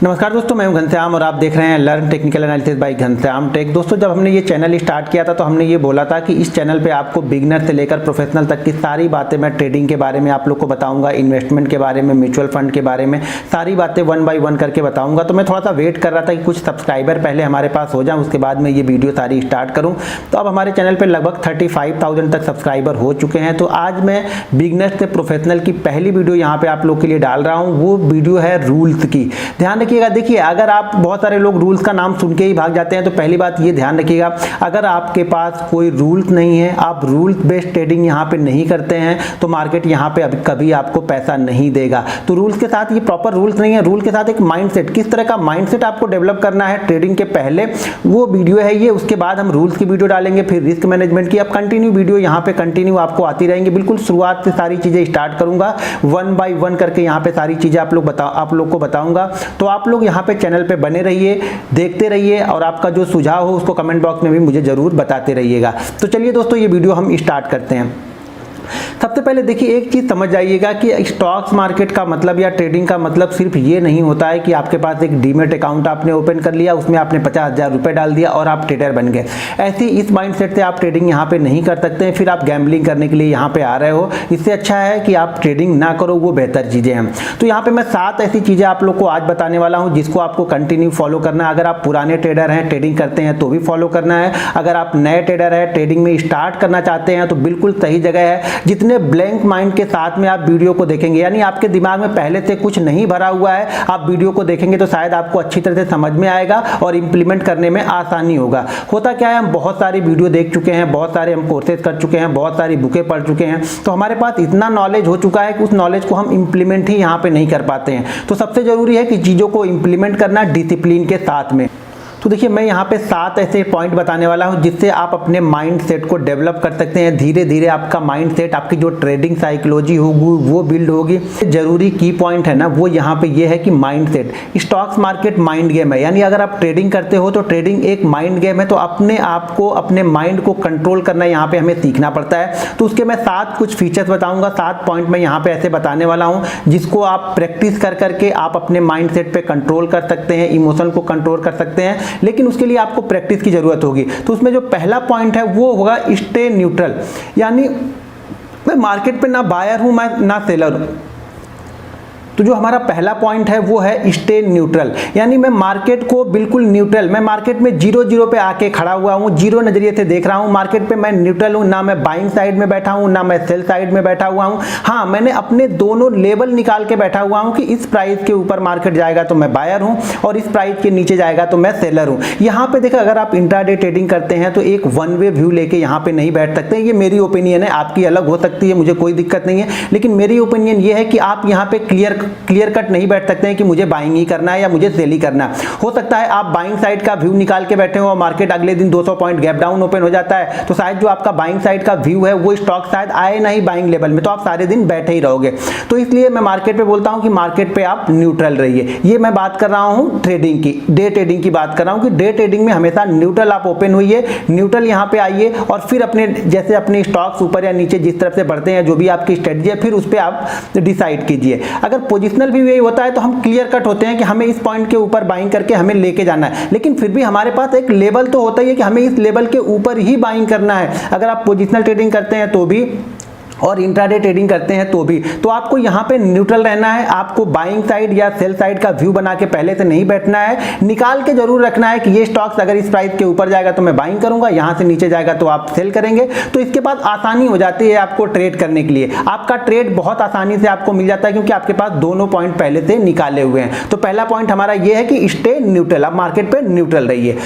नमस्कार दोस्तों, मैं हूं घनश्याम और आप देख रहे हैं learn technical analysis by Ghanshyam tech. दोस्तों, जब हमने ये चैनल स्टार्ट किया था तो हमने ये बोला था कि इस चैनल पे आपको बिगनर से लेकर प्रोफेशनल तक की सारी बातें मैं ट्रेडिंग के बारे में आप लोग को बताऊंगा, इन्वेस्टमेंट के बारे में, म्यूचुअल फंड के बारे में सारी बातें वन बाय वन करके बताऊंगा। तो मैं थोड़ा सा वेट कर रहा था कि कुछ सब्सक्राइबर पहले हमारे पास हो जाए, उसके बाद मैं ये वीडियो सारी स्टार्ट करूँ। तो अब हमारे चैनल पर लगभग 35,000 तक सब्सक्राइबर हो चुके हैं। तो आज मैं बिगनर से प्रोफेशनल की पहली वीडियो यहाँ पे आप लोग के लिए डाल रहा हूँ। वो वीडियो है रूल्स की। ध्यान रखिएगा, देखिए अगर आप बहुत सारे लोग रूल्स का नाम सुन के ही भाग जाते हैं, तो पहली बात ये ध्यान रखिएगा, अगर आपके पास कोई रूल्स नहीं है, आप रूल्स बेस्ड ट्रेडिंग यहाँ पे नहीं करते हैं, तो मार्केट यहाँ पे कभी आपको पैसा नहीं देगा। तो रूल्स के साथ ये प्रॉपर रूल्स नहीं है, रूल के साथ एक माइंडसेट, किस तरह का माइंडसेट आपको डेवलप करना है ट्रेडिंग के पहले, वो वीडियो है ये। उसके बाद हम रूल्स की वीडियो डालेंगे, फिर रिस्क मैनेजमेंट की। अब कंटिन्यू वीडियो यहाँ पे कंटिन्यू आपको आती रहेंगी। बिल्कुल शुरुआत से सारी चीजें स्टार्ट करूंगा, वन बाय वन करके यहाँ पे सारी चीजें आप लोग को बताऊंगा। तो आप लोग यहाँ पे चैनल पे बने रहिए, देखते रहिए और आपका जो सुझाव हो उसको कमेंट बॉक्स में भी मुझे जरूर बताते रहिएगा। तो चलिए दोस्तों, ये वीडियो हम स्टार्ट करते हैं। सबसे पहले देखिए, एक चीज समझ जाइएगा कि स्टॉक्स मार्केट का मतलब या ट्रेडिंग का मतलब सिर्फ ये नहीं होता है कि आपके पास एक डीमेट अकाउंट आपने ओपन कर लिया, उसमें आपने 50,000 रुपए डाल दिया और आप ट्रेडर बन गए। ऐसी इस माइंडसेट से आप ट्रेडिंग यहाँ पे नहीं कर सकते हैं, फिर आप गैम्बलिंग करने के लिए यहाँ पे आ रहे हो। इससे अच्छा है कि आप ट्रेडिंग ना करो, वो बेहतर चीजें हैं। तो यहाँ पे मैं 7 ऐसी चीजें आप लोग को आज बताने वाला हूँ जिसको आपको कंटिन्यू फॉलो करना है। अगर आप पुराने ट्रेडर हैं, ट्रेडिंग करते हैं, तो भी फॉलो करना है। अगर आप नए ट्रेडर हैं, ट्रेडिंग में स्टार्ट करना चाहते हैं, तो बिल्कुल सही जगह है। जितने ब्लैंक माइंड के साथ में आप वीडियो को देखेंगे, यानी आपके दिमाग में पहले से कुछ नहीं भरा हुआ है, आप वीडियो को देखेंगे तो शायद आपको अच्छी तरह से समझ में आएगा और इंप्लीमेंट करने में आसानी होगा। होता क्या है, हम बहुत सारी वीडियो देख चुके हैं, बहुत सारे हम कोर्सेज कर चुके हैं, बहुत सारी बुकें पढ़ चुके हैं, तो हमारे पास इतना नॉलेज हो चुका है कि उस नॉलेज को हम इंप्लीमेंट ही यहाँ पे नहीं कर पाते हैं। तो सबसे जरूरी है कि चीजों को इंप्लीमेंट करना डिसिप्लिन के साथ में। तो देखिए, मैं यहाँ पे 7 ऐसे पॉइंट बताने वाला हूँ जिससे आप अपने माइंड सेट को डेवलप कर सकते हैं। धीरे धीरे आपका माइंड सेट, आपकी जो ट्रेडिंग साइकोलॉजी होगी वो बिल्ड होगी। जरूरी की पॉइंट है ना, वो यहाँ पे ये है कि mind set. Stocks market mind game है, यानी अगर आप ट्रेडिंग करते हो तो ट्रेडिंग एक माइंड गेम है। तो अपने आप को, अपने माइंड को कंट्रोल करना यहाँ पे हमें सीखना पड़ता है। तो उसके मैं 7 कुछ फीचर्स बताऊंगा, 7 पॉइंट मैं यहाँ पे ऐसे बताने वाला हूँ जिसको आप प्रैक्टिस कर करके आप अपने माइंड सेट पे कंट्रोल कर सकते हैं, इमोशन को कंट्रोल कर सकते हैं। लेकिन उसके लिए आपको प्रैक्टिस की जरूरत होगी। तो उसमें जो पहला पॉइंट है वो होगा स्टे न्यूट्रल, यानी मैं मार्केट पे ना बायर हूं, मैं ना सेलर हूं। तो जो हमारा पहला पॉइंट है वो है स्टे न्यूट्रल, यानी मैं मार्केट को बिल्कुल न्यूट्रल, मैं मार्केट में 0-0 पे आके खड़ा हुआ हूँ, जीरो नजरिए से देख रहा हूँ। मार्केट पे मैं न्यूट्रल हूँ, ना मैं बाइंग साइड में बैठा हूँ, ना मैं सेल साइड में बैठा हुआ हूँ। हाँ, मैंने अपने दोनों लेवल निकाल के बैठा हुआ हूँ कि इस प्राइस के ऊपर मार्केट जाएगा तो मैं बायर हूँ और इस प्राइस के नीचे जाएगा तो मैं सेलर हूँ। यहाँ पे देखा, अगर आप इंट्राडे ट्रेडिंग करते हैं तो एक वन वे व्यू लेके यहाँ पे नहीं बैठ सकते। ये मेरी ओपिनियन है, आपकी अलग हो सकती है, मुझे कोई दिक्कत नहीं है, लेकिन मेरी ओपिनियन ये है कि आप यहाँ पे क्लियर कट नहीं बैठ सकते हैं कि मुझे बाइंग ही करना है या मुझे सेल ही करना है। हो सकता है आप बाइंग साइड का व्यू निकाल के बैठे हो और मार्केट अगले दिन 200 पॉइंट गैप डाउन ओपन हो जाता है, तो शायद जो आपका बाइंग साइड का व्यू है वो स्टॉक शायद आए नहीं बाइंग लेवल में, तो आप सारे दिन बैठे ही रहोगे। तो इसलिए मैं मार्केट पे बोलता हूं कि मार्केट पे आप न्यूट्रल रहिए। ये मैं बात कर रहा हूं ट्रेडिंग की, डे ट्रेडिंग की बात कर रहा हूं कि डे ट्रेडिंग में हमेशा न्यूट्रल आप ओपन हुई, न्यूट्रल यहाँ पे आइए और फिर अपने जैसे अपने स्टॉक्स ऊपर या नीचे जिस तरफ से बढ़ते हैं, जो भी आपकी स्ट्रेटजी है, फिर उस पर आप डिसाइड कीजिए। अगर पोजिशनल व्यू यही होता है तो हम क्लियर कट होते हैं कि हमें इस पॉइंट के ऊपर बाइंग करके हमें लेके जाना है, लेकिन फिर भी हमारे पास एक लेवल तो होता ही है कि हमें इस लेवल के ऊपर ही बाइंग करना है। अगर आप पोजिशनल ट्रेडिंग करते हैं तो भी और इंट्राडे ट्रेडिंग करते हैं तो भी, तो आपको यहाँ पे न्यूट्रल रहना है। आपको बाइंग साइड या सेल साइड का व्यू बना के पहले से नहीं बैठना है, निकाल के जरूर रखना है कि ये स्टॉक्स अगर इस प्राइस के ऊपर जाएगा तो मैं बाइंग करूंगा, यहाँ से नीचे जाएगा तो आप सेल करेंगे। तो इसके बाद आसानी हो जाती है आपको ट्रेड करने के लिए, आपका ट्रेड बहुत आसानी से आपको मिल जाता है क्योंकि आपके पास दोनों पॉइंट पहले से निकाले हुए हैं। तो पहला पॉइंट हमारा ये है कि स्टे न्यूट्रल, आप मार्केट पे न्यूट्रल रहिए।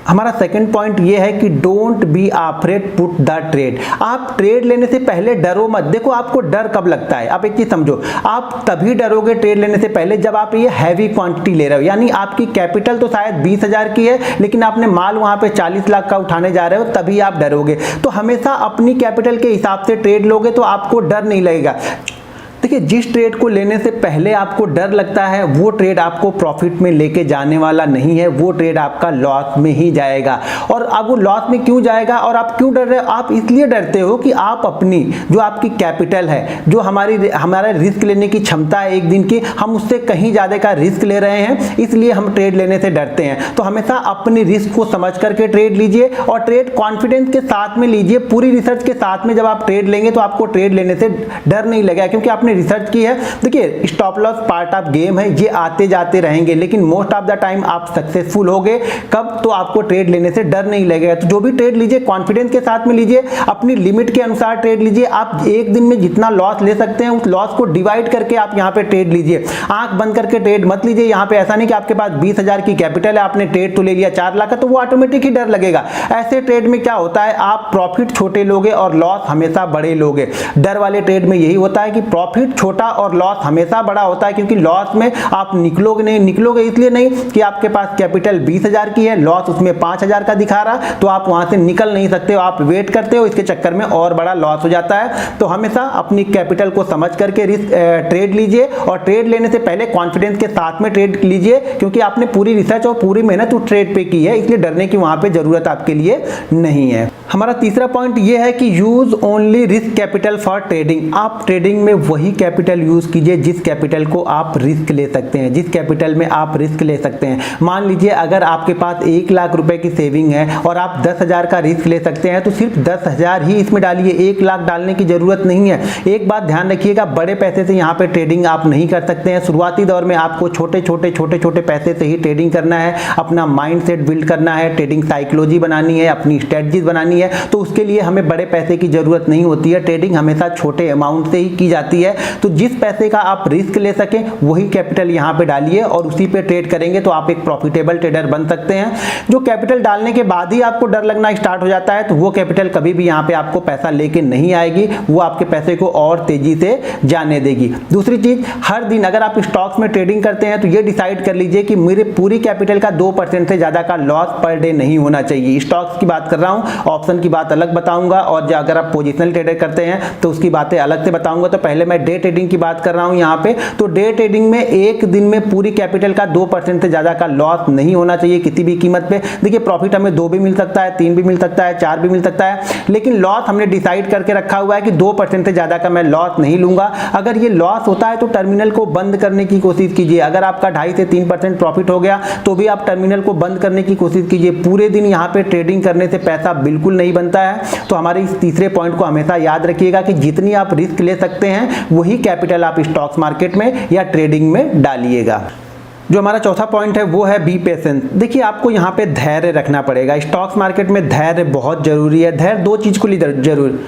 हमारा सेकंड पॉइंट ये है कि don't be afraid put the trade. आप ट्रेड लेने से पहले डरो मत। देखो, आपको डर कब लगता है, आप एक चीज समझो, आप तभी डरोगे ट्रेड लेने से पहले जब आप ये हैवी क्वांटिटी ले रहे हो, यानी आपकी कैपिटल तो शायद 20,000 की है लेकिन आपने माल वहां पे 40 लाख का उठाने जा रहे हो, तभी आप डरोगे। तो हमेशा अपनी कैपिटल के हिसाब से ट्रेड लोगे तो आपको डर नहीं लगेगा। देखिए, जिस ट्रेड को लेने से पहले आपको डर लगता है वो ट्रेड आपको प्रॉफिट में लेके जाने वाला नहीं है, वो ट्रेड आपका लॉस में ही जाएगा। और अब वो लॉस में क्यों जाएगा और आप क्यों डर रहे हो? आप इसलिए डरते हो कि आप अपनी जो आपकी कैपिटल है, जो हमारा रिस्क लेने की क्षमता है एक दिन की, हम उससे कहीं ज़्यादा का रिस्क ले रहे हैं, इसलिए हम ट्रेड लेने से डरते हैं। तो हमेशा अपनी रिस्क को समझ करके ट्रेड लीजिए और ट्रेड कॉन्फिडेंस के साथ में लीजिए। पूरी रिसर्च के साथ में जब आप ट्रेड लेंगे तो आपको ट्रेड लेने से डर नहीं लगेगा, क्योंकि आपने रिसर्च की है। देखिए, stop loss part of game है, ये आते जाते रहेंगे, लेकिन मोस्ट ऑफ द टाइम आप सक्सेसफुल होगे कब? तो आपको ट्रेड लेने से डर नहीं लगेगा। तो जो भी ट्रेड लीजिए कॉन्फिडेंस के साथ में लीजिए, अपनी लिमिट के अनुसार ट्रेड लीजिए। आप एक दिन में जितना लॉस ले सकते हैं उस लॉस को डिवाइड करके आप यहाँ पे ट्रेड लीजिए। आंख बंद करके ट्रेड मत लीजिए। यहाँ पे ऐसा नहीं कि आपके पास 20,000 की कैपिटल है, आपने ट्रेड तो ले लिया 4 लाख का, तो वो ऑटोमेटिक ही डर लगेगा। ऐसे ट्रेड में क्या होता है, आप प्रॉफिट छोटे लोगे और लॉस हमेशा बड़े लोगे। डर वाले ट्रेड में यही होता है कि प्रॉफिट छोटा और लॉस हमेशा बड़ा होता है, क्योंकि लॉस में आप निकलोगे इसलिए नहीं कि आपके पास कैपिटल 20,000 की है, लॉस उसमें 5,000 का दिखा रहा, तो आप वहां से निकल नहीं सकते हो, आप वेट करते हो, इसके चक्कर में और बड़ा लॉस हो जाता है। तो हमेशा अपनी कैपिटल को समझ करके ट्रेड लीजिए और ट्रेड लेने से पहले कॉन्फिडेंस के साथ में ट्रेड लीजिए, क्योंकि आपने पूरी रिसर्च और पूरी मेहनत उस ट्रेड पे की है, इसलिए डरने की वहां पे जरूरत आपके लिए नहीं है। हमारा तीसरा पॉइंट यह है कि use only risk capital for trading. आप ट्रेडिंग में वही कैपिटल यूज कीजिए जिस कैपिटल को आप रिस्क ले सकते हैं, जिस कैपिटल में आप रिस्क ले सकते हैं। मान लीजिए अगर आपके पास 1 लाख रुपए की सेविंग है और आप 10,000 का रिस्क ले सकते हैं, तो सिर्फ 10,000 ही इसमें डालिए, 1 लाख डालने की जरूरत नहीं है। एक बात ध्यान रखिएगा, बड़े पैसे से यहाँ पे ट्रेडिंग आप नहीं कर सकते हैं। शुरुआती दौर में आपको छोटे छोटे पैसे से ही ट्रेडिंग करना है, अपना माइंड सेट बिल्ड करना है, ट्रेडिंग साइकोलॉजी बनानी है, अपनी स्ट्रेटजीज बनानी है, तो उसके लिए हमें बड़े पैसे की जरूरत नहीं होती है। ट्रेडिंग हमेशा छोटे अमाउंट से ही की जाती है। तो जिस पैसे का आप रिस्क ले सकें वही कैपिटल यहाँ पे डालिए और उसी पे ट्रेड करेंगे तो आप एक प्रॉफिटेबल ट्रेडर बन सकते हैं। जो कैपिटल डालने के बाद ही आपको डर लगना स्टार्ट हो जाता है, तो वो कैपिटल कभी भी यहाँ पे आपको पैसा लेके नहीं आएगी, वो आपके पैसे को और तेजी से जाने देगी। दूसरी चीज, हर दिन अगर आप स्टॉक्स में ट्रेडिंग करते हैं तो ये डिसाइड कर लीजिए कि मेरे पूरी कैपिटल का 2% से ज्यादा का लॉस पर डे नहीं होना चाहिए। स्टॉक्स की बात कर रहा हूँ, ऑप्शन की बात अलग बताऊंगा, और अगर आप पोजिशनल ट्रेडर करते हैं तो उसकी बातें अलग से बताऊंगा। तो पहले मैं डे ट्रेडिंग की बात कर रहा हूं यहाँ पे। तो डे ट्रेडिंग में एक दिन में पूरी कैपिटल का 2% से ज्यादा का लॉस नहीं होना चाहिए किसी भी कीमत पे। देखिए, प्रॉफिट हमें 2 भी मिल सकता है, 3 भी मिल सकता है, 4 भी मिल सकता है, लेकिन लॉस हमने डिसाइड करके रखा हुआ है कि 2% से ज्यादा का मैं लॉस नहीं लूंगा। अगर ये लॉस होता है तो टर्मिनल को बंद करने की कोशिश कीजिए। अगर आपका 2.5 से 3% प्रॉफिट हो गया तो भी आप टर्मिनल को बंद करने की कोशिश कीजिए। पूरे दिन यहाँ पे ट्रेडिंग करने से पैसा बिल्कुल नहीं बनता है। तो हमारे इस तीसरे पॉइंट को हमेशा याद रखिएगा कि जितनी आप रिस्क ले सकते हैं वही कैपिटल आप स्टॉक्स मार्केट में या ट्रेडिंग में डालिएगा। जो हमारा चौथा पॉइंट है वो है बी पेशेंस। देखिए, आपको यहाँ पे धैर्य रखना पड़ेगा। स्टॉक्स मार्केट में धैर्य बहुत जरूरी है। धैर्य 2 चीज को लिए जरूर।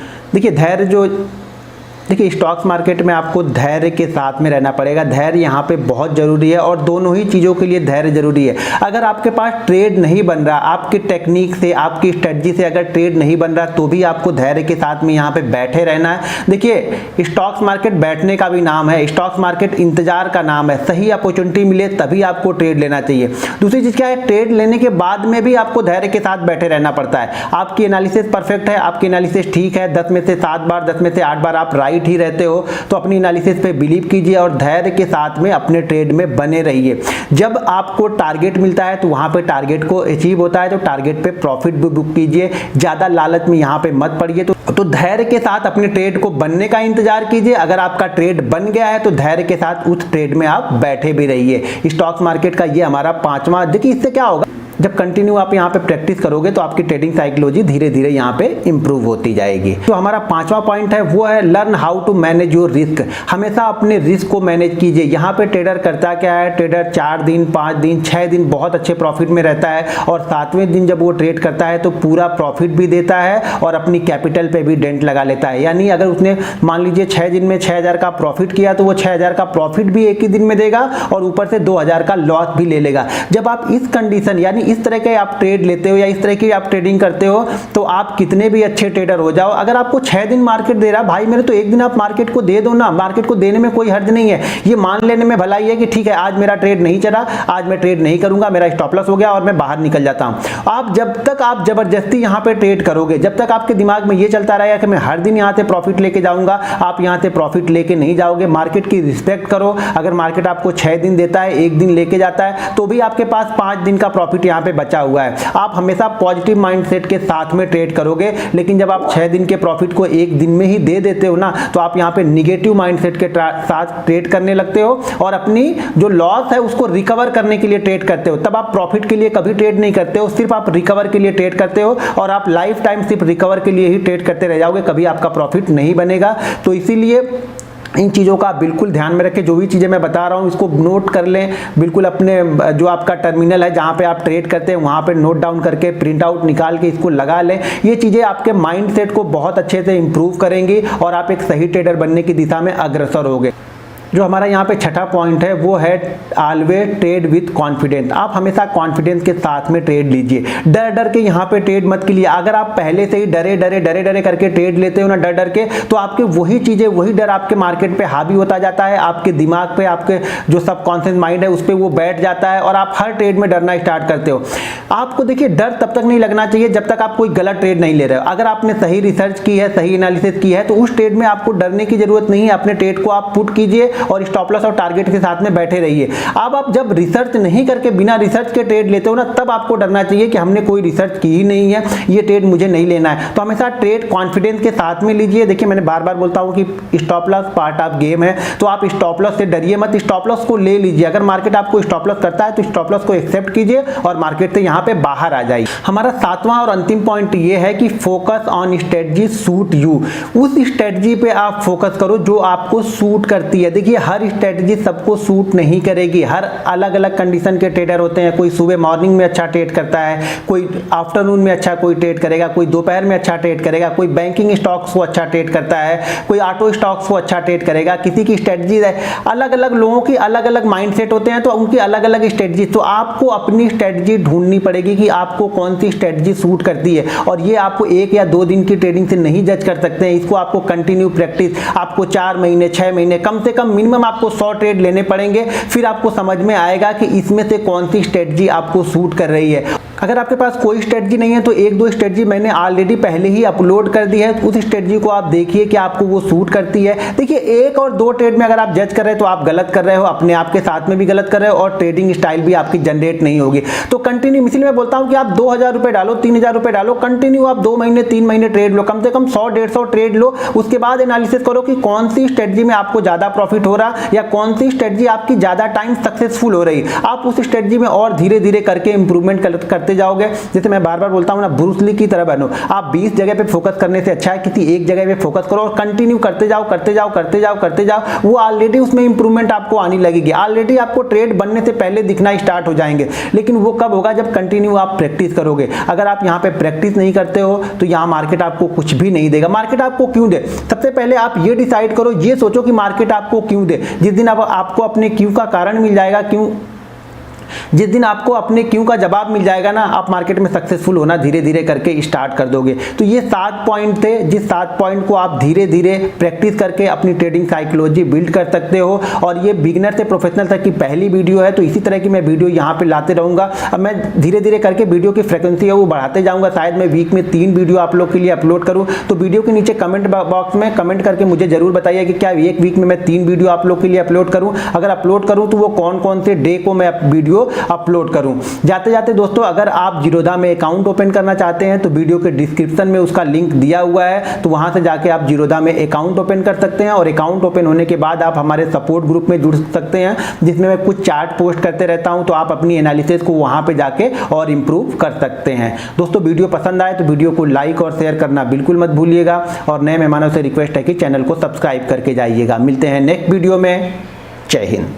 देखिए, स्टॉक्स मार्केट में आपको धैर्य के साथ में रहना पड़ेगा। धैर्य यहाँ पे बहुत जरूरी है और दोनों ही चीज़ों के लिए धैर्य जरूरी है। अगर आपके पास ट्रेड नहीं बन रहा, आपकी टेक्निक से, आपकी स्ट्रेटजी से अगर ट्रेड नहीं बन रहा, तो भी आपको धैर्य के साथ में यहाँ पे बैठे रहना है। देखिए, स्टॉक्स मार्केट बैठने का भी नाम है, स्टॉक्स मार्केट इंतजार का नाम है। सही अपॉर्चुनिटी मिले तभी आपको ट्रेड लेना चाहिए। दूसरी चीज़ क्या है, ट्रेड लेने के बाद में भी आपको धैर्य के साथ बैठे रहना पड़ता है। आपकी एनालिसिस परफेक्ट है, आपकी एनालिसिस ठीक है, 10 में से 7 बार, 10 में से 8 बार आप राइट ही रहते हो, तो अपनी एनालिसिस पे बिलीव कीजिए और धैर्य के साथ में अपने ट्रेड में बने रहिए। जब आपको टारगेट मिलता है तो वहां पे टारगेट को अचीव होता है तो टारगेट पे प्रॉफिट भी बुक कीजिए। ज्यादा लालच में यहाँ पे मत पड़िए। तो धैर्य के साथ अपने ट्रेड को बनने का इंतजार कीजिए। अगर आपका ट्रेड बन गया है तो धैर्य के साथ उस ट्रेड में आप बैठे भी रहिए। स्टॉक्स मार्केट का ये हमारा 5वां। देखिए, इससे क्या होगा, जब कंटिन्यू आप यहाँ पे प्रैक्टिस करोगे तो आपकी ट्रेडिंग साइकोलॉजी धीरे धीरे यहाँ पे इंप्रूव होती जाएगी। तो हमारा 5वां पॉइंट है वो है learn how to manage your risk. हमेशा अपने रिस्क को मैनेज कीजिए। यहाँ पे ट्रेडर करता क्या है, ट्रेडर 4 दिन, 5 दिन, 6 दिन बहुत अच्छे प्रॉफिट में रहता है और 7वें दिन जब वो ट्रेड करता है तो पूरा प्रॉफिट भी देता है और अपनी कैपिटल पे भी डेंट लगा लेता है। यानी अगर उसने मान लीजिए 6 दिन में 6,000 का प्रॉफिट किया तो वो 6,000 का प्रॉफिट भी एक ही दिन में देगा और ऊपर से 2,000 का लॉस भी ले लेगा। जब आप इस कंडीशन यानी इस तरह के आप ट्रेड लेते हो या इस तरह की आप ट्रेडिंग करते हो तो आप कितने भी अच्छे ट्रेडर हो जाओ, अगर आपको 6 दिन मार्केट दे रहा भाई मेरे, तो एक दिन आप मार्केट को दे दो ना, मार्केट को देने में कोई हर्ज नहीं है। ये मान लेने में भलाई है कि ठीक है आज मेरा ट्रेड नहीं चला, आज मैं ट्रेड नहीं करूंगा, मेरा स्टॉप लॉस हो गया और मैं बाहर निकल जाता हूं। आप जब तक आप जबरदस्ती यहां पे ट्रेड करोगे, जब तक आपके दिमाग में ये चलता रहेगा कि मैं हर दिन यहां से प्रॉफिट लेके जाऊंगा, आप यहां से प्रॉफिट लेके नहीं जाओगे। मार्केट की रिस्पेक्ट करो। अगर मार्केट आपको 6 दिन देता है, एक दिन लेके जाता है, तो भी आपके पास 5 दिन का प्रॉफिट यहां पे बचा हुआ है। आप हमेशा पॉजिटिव माइंडसेट के साथ में ट्रेड करोगे, लेकिन जब आप 6 दिन के प्रॉफिट को एक दिन में ही दे देते हो ना, तो आप यहां पे निगेटिव माइंडसेट के साथ ट्रेड करने लगते हो और अपनी जो लॉस है उसको रिकवर करने के लिए ट्रेड करते हो। तब आप प्रॉफिट के लिए कभी ट्रेड नहीं करते हो, सिर्फ आप रिकवर के लिए ट्रेड करते हो और आप लाइफ टाइम सिर्फ रिकवर के लिए ही ट्रेड करते रह जाओगे, कभी आपका प्रॉफिट नहीं बनेगा। तो इसीलिए इन चीज़ों का बिल्कुल ध्यान में रखें। जो भी चीज़ें मैं बता रहा हूँ इसको नोट कर लें, बिल्कुल अपने जो आपका टर्मिनल है जहाँ पे आप ट्रेड करते हैं वहाँ पे नोट डाउन करके प्रिंट आउट निकाल के इसको लगा लें। ये चीज़ें आपके माइंडसेट को बहुत अच्छे से इंप्रूव करेंगी और आप एक सही ट्रेडर बनने की दिशा में अग्रसर होगे। जो हमारा यहाँ पे छठा पॉइंट है वो है ऑलवेज ट्रेड विथ कॉन्फिडेंस। आप हमेशा कॉन्फिडेंस के साथ में ट्रेड लीजिए, डर डर के यहाँ पे ट्रेड मत कीजिए। अगर आप पहले से ही डरे डरे करके ट्रेड लेते हो ना डर डर के, तो आपके वही चीज़ें, वही डर आपके मार्केट पे हावी होता जाता है, आपके दिमाग पे, आपके जो सबकॉन्शियस माइंड है उस पर वो बैठ जाता है और आप हर ट्रेड में डरना स्टार्ट करते हो। आपको देखिए डर तब तक नहीं लगना चाहिए जब तक आप कोई गलत ट्रेड नहीं ले रहे हो। अगर आपने सही रिसर्च की है, सही एनालिसिस की है, तो उस ट्रेड में आपको डरने की जरूरत नहीं है। अपने ट्रेड को आप पुट कीजिए और स्टॉप लॉस और टारगेट के साथ में बैठे रहिए। अब आप जब रिसर्च नहीं करके बिना रिसर्च के ट्रेड लेते हो ना, तब आपको डरना चाहिए कि हमने कोई रिसर्च की ही नहीं है, ये ट्रेड मुझे नहीं लेना है। तो हमेशा ट्रेड कॉन्फिडेंस के साथ में लीजिए। देखिए मैंने बार बार बोलता हूं कि stop loss part of game है, तो आप स्टॉप लॉस से डरिए मत, स्टॉप लॉस को ले लीजिए। अगर मार्केट आपको स्टॉप लॉस करता है तो स्टॉप लॉस को एक्सेप्ट कीजिए और मार्केट से यहां पे बाहर आ जाइए। हमारा 7वां और अंतिम पॉइंट ये है कि focus on strategy suit you. उस स्ट्रेटजी पे आप फोकस करो जो आपको सूट करती है। देखिए हर स्ट्रेटजी सबको सूट नहीं करेगी, हर अलग अलग कंडीशन के ट्रेडर होते हैं। कोई सुबह मॉर्निंग में अच्छा ट्रेड करता है, कोई आफ्टरनून में अच्छा कोई ट्रेड करेगा, कोई दोपहर में अच्छा ट्रेड करेगा, कोई बैंकिंग स्टॉक्स को अच्छा ट्रेड करता है, कोई ऑटो स्टॉक्स को अच्छा ट्रेड करेगा। किसी की स्ट्रेटजी है, अलग अलग लोगों की अलग अलग माइंडसेट होते हैं, तो उनकी अलग अलग स्ट्रेटजी। तो आपको अपनी स्ट्रेटजी ढूंढनी पड़ेगी कि आपको कौन सी स्ट्रेटजी सूट करती है, और ये आपको 1 या 2 दिन की ट्रेडिंग से नहीं जज कर सकते हैं। इसको आपको कंटिन्यू प्रैक्टिस, आपको 4 महीने 6 महीने कम से कम मिनिमम आपको 100 ट्रेड लेने पड़ेंगे, फिर आपको समझ में आएगा कि इसमें से कौन सी स्ट्रेटजी आपको सूट कर रही है। अगर आपके पास कोई स्ट्रेटजी नहीं है तो 1-2 स्ट्रेटजी मैंने ऑलरेडी पहले ही अपलोड कर दी है, उस स्ट्रेटजी को आप देखिए कि आपको वो सूट करती है। देखिए 1 और 2 ट्रेड में अगर आप जज कर रहे हो तो आप गलत कर रहे हो, अपने आप के साथ में भी गलत कर रहे हो और ट्रेडिंग स्टाइल भी आपकी जनरेट नहीं होगी। तो कंटिन्यू, इसलिए मैं बोलता हूं कि आप 2000 रुपए डालो, 3000 रुपए डालो, कंटिन्यू आप 2 महीने 3 महीने ट्रेड लो, कम से कम 100-150 ट्रेड लो। उसके बाद एनालिसिस करो कि कौन सी स्ट्रेटजी में आपको ज्यादा प्रॉफिट हो रहा या कौन सी स्ट्रेटजी आपकी ज्यादा टाइम सक्सेसफुल हो रही। आप उस स्ट्रेटजी में और धीरे धीरे करके इंप्रूवमेंट करते जाओगे। जैसे मैं बार बार बोलता हूं ना, ब्रूस ली की तरह बनो। आप 20 जगह पे फोकस करने से अच्छा है किसी एक जगह पे फोकस करो और कंटिन्यू करते जाओ करते जाओ करते जाओ करते जाओ। वो ऑलरेडी उसमें इंप्रूवमेंट आपको आने लगेगी, ऑलरेडी आपको ट्रेड बनने से पहले दिखना स्टार्ट हो जाएंगे। लेकिन वो कब होगा? जब कंटिन्यू आप प्रैक्टिस करोगे। अगर आप यहाँ पे प्रैक्टिस नहीं करते हो तो यहाँ मार्केट आपको कुछ भी नहीं देगा। मार्केट आपको क्यों दे? सबसे पहले आप ये डिसाइड करो, ये सोचो कि मार्केट आपको क्यों दे। जिस दिन आपको अपने क्यों का कारण मिल जाएगा, जिस दिन आपको अपने क्यों का जवाब मिल जाएगा ना, आप मार्केट में सक्सेसफुल होना धीरे धीरे करके स्टार्ट कर दोगे। तो ये 7 पॉइंट थे, जिस 7 पॉइंट को आप धीरे धीरे प्रैक्टिस करके अपनी ट्रेडिंग साइकोलॉजी बिल्ड कर सकते हो। और ये बिगिनर से प्रोफेशनल तक की पहली वीडियो है, तो इसी तरह की मैं वीडियो यहाँ पे लाते रहूँगा। अब मैं धीरे धीरे करके वीडियो की फ्रिक्वेंसी है वो बढ़ाते जाऊँगा। शायद मैं वीक में 3 वीडियो आप लोग के लिए अपलोड करूँ। तो वीडियो के नीचे कमेंट बॉक्स में कमेंट करके मुझे जरूर बताइए कि क्या एक वीक में मैं 3 वीडियो आप लोग के लिए अपलोड करूँ। अगर अपलोड करूँ तो वो कौन कौन से डे को मैं वीडियो अपलोड करूं। जाते जाते दोस्तों, अगर आप जीरोधा में अकाउंट ओपन करना चाहते हैं तो वीडियो के डिस्क्रिप्शन में उसका लिंक दिया हुआ है, तो वहां से जाके आप जीरोधा में अकाउंट ओपन कर सकते हैं। और अकाउंट ओपन होने के बाद आप हमारे सपोर्ट ग्रुप में जुड़ सकते हैं, जिसमें मैं कुछ चार्ट पोस्ट करते रहता हूं, तो आप अपनी एनालिसिस को वहां पे जाके और इंप्रूव कर सकते हैं। दोस्तों वीडियो पसंद आए तो वीडियो को लाइक और शेयर करना बिल्कुल मत भूलिएगा, और नए मेहमानों से रिक्वेस्ट है कि चैनल को सब्सक्राइब करके जाइएगा। मिलते हैं नेक्स्ट वीडियो में। जय हिंद।